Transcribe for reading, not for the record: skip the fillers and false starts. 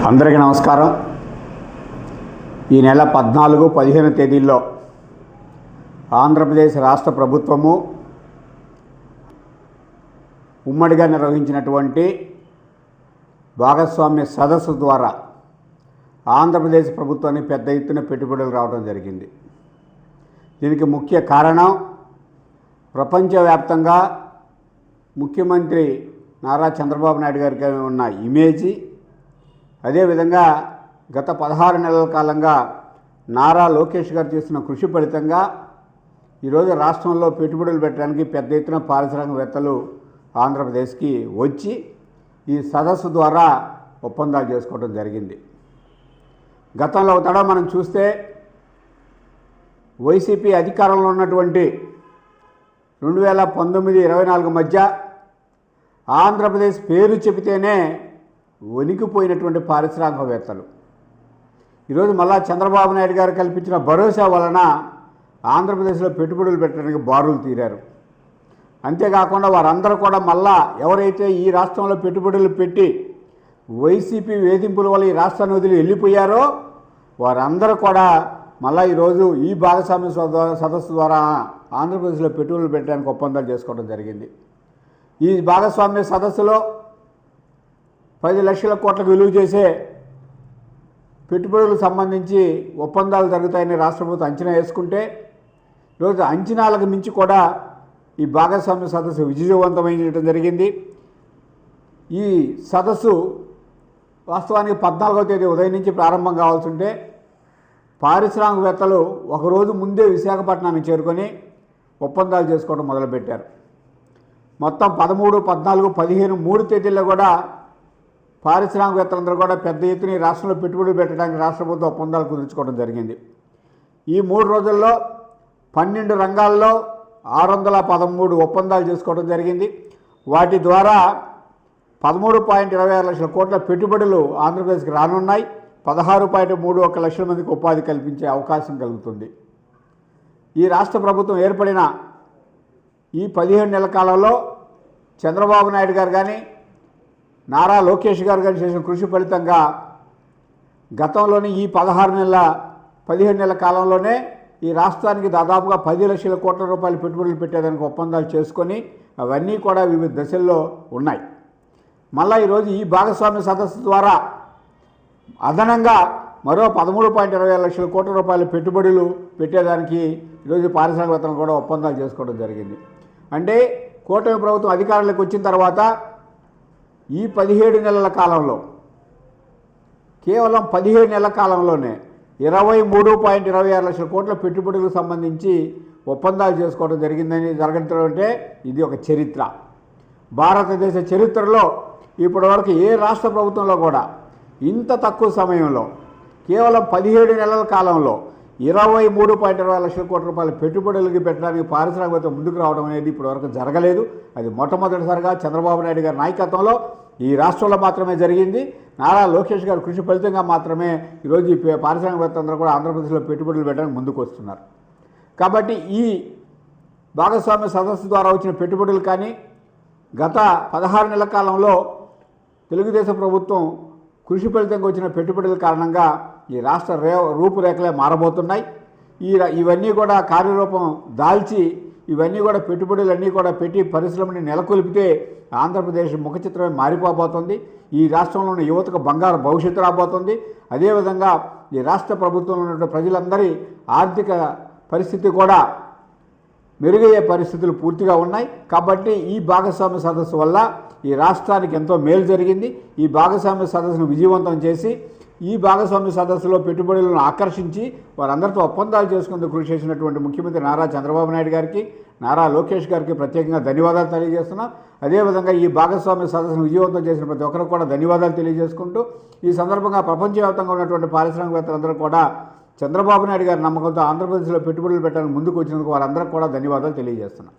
అందరికీ నమస్కారం. ఈ నెల 14, 15 తేదీల్లో ఆంధ్రప్రదేశ్ రాష్ట్ర ప్రభుత్వము ఉమ్మడిగా నిర్వహించినటువంటి భాగస్వామ్య సదస్సు ద్వారా ఆంధ్రప్రదేశ్ ప్రభుత్వానికి పెద్ద ఎత్తున పెట్టుబడులు రావడం జరిగింది. దీనికి ముఖ్య కారణం ప్రపంచవ్యాప్తంగా ముఖ్యమంత్రి నారా చంద్రబాబు నాయుడు గారికి ఉన్న ఇమేజీ, అదేవిధంగా గత 16 నెలల కాలంగా నారా లోకేష్ గారు చేస్తున్న కృషి ఫలితంగా ఈరోజు రాష్ట్రంలో పెట్టుబడులు పెట్టడానికి పెద్ద ఎత్తున పారిశ్రామికవేత్తలు ఆంధ్రప్రదేశ్కి వచ్చి ఈ సదస్సు ద్వారా ఒప్పందాలు చేసుకోవడం జరిగింది. గతంలో ఒక తడ మనం చూస్తే వైసీపీ అధికారంలో ఉన్నటువంటి 2019-24 మధ్య ఆంధ్రప్రదేశ్ పేరు చెబితేనే వణికిపోయినటువంటి పారిశ్రామికవేత్తలు ఈరోజు మళ్ళా చంద్రబాబు నాయుడు గారు కల్పించిన భరోసా వలన ఆంధ్రప్రదేశ్లో పెట్టుబడులు పెట్టడానికి బారులు తీరారు. అంతేకాకుండా వారందరూ కూడా మళ్ళా ఎవరైతే ఈ రాష్ట్రంలో పెట్టుబడులు పెట్టి వైసీపీ వేధింపుల వల్ల ఈ రాష్ట్రాన్ని వదిలి వెళ్ళిపోయారో వారందరూ కూడా మళ్ళీ ఈరోజు ఈ భాగస్వామ్య సదస్సు ద్వారా ఆంధ్రప్రదేశ్లో పెట్టుబడులు పెట్టడానికి ఒప్పందాలు చేసుకోవడం జరిగింది. ఈ భాగస్వామ్య సదస్సులో 10 లక్షల కోట్లకు విలువ చేసే పెట్టుబడులకు సంబంధించి ఒప్పందాలు జరుగుతాయని రాష్ట్ర ప్రభుత్వం అంచనా వేసుకుంటే ఈరోజు అంచనాలకు మించి కూడా ఈ భాగస్వామ్య సదస్సు విజయవంతమైనడం జరిగింది. ఈ సదస్సు వాస్తవానికి 14వ తేదీ ఉదయం నుంచి ప్రారంభం కావాల్సి ఉంటే పారిశ్రామికవేత్తలు ఒకరోజు ముందే విశాఖపట్నానికి చేరుకొని ఒప్పందాలు చేసుకోవడం మొదలుపెట్టారు. మొత్తం 13, 14, 15 3 తేదీల్లో కూడా పారిశ్రామికవేత్తలందరూ కూడా పెద్ద ఎత్తున ఈ రాష్ట్రంలో పెట్టుబడులు పెట్టడానికి రాష్ట్ర ప్రభుత్వం ఒప్పందాలు కుదుర్చుకోవడం జరిగింది. ఈ 3 రోజుల్లో 12 రంగాల్లో 613 ఒప్పందాలు చేసుకోవడం జరిగింది. వాటి ద్వారా 13.26 లక్షల కోట్ల పెట్టుబడులు ఆంధ్రప్రదేశ్కి రానున్నాయి. 16.31 లక్షల మందికి ఉపాధి కల్పించే అవకాశం కలుగుతుంది. ఈ రాష్ట్ర ప్రభుత్వం ఏర్పడిన ఈ 15 నెలల కాలంలో చంద్రబాబు నాయుడు గారు కానీ నారా లోకేష్ గారు కానీ చేసిన కృషి ఫలితంగా గతంలోని ఈ 15 నెలల కాలంలోనే ఈ రాష్ట్రానికి దాదాపుగా 10 లక్షల కోట్ల రూపాయల పెట్టుబడులు పెట్టేదానికి ఒప్పందాలు చేసుకొని అవన్నీ కూడా వివిధ దశల్లో ఉన్నాయి. మళ్ళీ ఈరోజు ఈ భాగస్వామ్య సదస్సు ద్వారా అదనంగా మరో 13.26 లక్షల కోట్ల రూపాయల పెట్టుబడులు పెట్టేదానికి ఈరోజు పారిశ్రామికవేత్తలు కూడా ఒప్పందాలు చేసుకోవడం జరిగింది. అంటే కూటమి ప్రభుత్వం అధికారంలోకి వచ్చిన తర్వాత ఈ 17 నెలల కాలంలో కేవలం 17 నెలల కాలంలోనే 23.26 లక్షల కోట్ల పెట్టుబడులకు సంబంధించి ఒప్పందాలు చేసుకోవడం జరగడం అంటే ఇది ఒక చరిత్ర. భారతదేశ చరిత్రలో ఇప్పటివరకు ఏ రాష్ట్ర ప్రభుత్వంలో కూడా ఇంత తక్కువ సమయంలో కేవలం 17 నెలల కాలంలో 23.26 లక్షల కోట్ల రూపాయల పెట్టుబడులకి పెట్టడానికి పారిశ్రామికవేత్తలు ముందుకు రావడం అనేది ఇప్పటివరకు జరగలేదు. అది మొట్టమొదటిసారిగా చంద్రబాబు నాయుడు గారి నాయకత్వంలో ఈ రాష్ట్రంలో మాత్రమే జరిగింది. నారా లోకేష్ గారి కృషి ఫలితంగా మాత్రమే ఈరోజు ఈ పారిశ్రామికవేత్తలందరూ కూడా ఆంధ్రప్రదేశ్లో పెట్టుబడులు పెట్టడానికి ముందుకు వస్తున్నారు. కాబట్టి ఈ భాగస్వామ్య సదస్సు ద్వారా వచ్చిన పెట్టుబడులు కానీ గత 16 నెలల కాలంలో తెలుగుదేశం ప్రభుత్వం కృషి ఫలితంగా వచ్చిన పెట్టుబడుల కారణంగా ఈ రాష్ట్ర రూపురేఖలే మారబోతున్నాయి. ఇవన్నీ కూడా కార్యరూపం దాల్చి ఇవన్నీ కూడా పెట్టుబడులన్నీ కూడా పెట్టి పరిశ్రమని నెలకొల్పితే ఆంధ్రప్రదేశ్ ముఖ చిత్రమే మారిపోబోతుంది. ఈ రాష్ట్రంలో ఉన్న యువతకు బంగారు భవిష్యత్తు రాబోతుంది. అదేవిధంగా ఈ రాష్ట్ర ప్రభుత్వంలో ఉన్న ప్రజలందరి ఆర్థిక పరిస్థితి కూడా మెరుగయ్యే పరిస్థితులు పూర్తిగా ఉన్నాయి. కాబట్టి ఈ భాగస్వామ్య సదస్సు వల్ల ఈ రాష్ట్రానికి ఎంతో మేలు జరిగింది. ఈ భాగస్వామ్య సదస్సును విజయవంతం చేసి ఈ భాగస్వామ్య సదస్సులో పెట్టుబడులను ఆకర్షించి వారందరితో ఒప్పందాలు చేసుకుందుకు కృషి చేసినటువంటి ముఖ్యమంత్రి నారా చంద్రబాబు నాయుడు గారికి, నారా లోకేష్ గారికి ప్రత్యేకంగా ధన్యవాదాలు తెలియజేస్తున్నాం. అదేవిధంగా ఈ భాగస్వామ్య సదస్సును విజయవంతం చేసిన ప్రతి ఒక్కరికి కూడా ధన్యవాదాలు తెలియజేసుకుంటూ ఈ సందర్భంగా ప్రపంచవ్యాప్తంగా ఉన్నటువంటి పారిశ్రామికవేత్తలందరూ కూడా చంద్రబాబు నాయుడు గారి నమ్మకంతో ఆంధ్రప్రదేశ్లో పెట్టుబడులు పెట్టడానికి ముందుకు వచ్చినందుకు వారందరికీ కూడా ధన్యవాదాలు తెలియజేస్తున్నాం.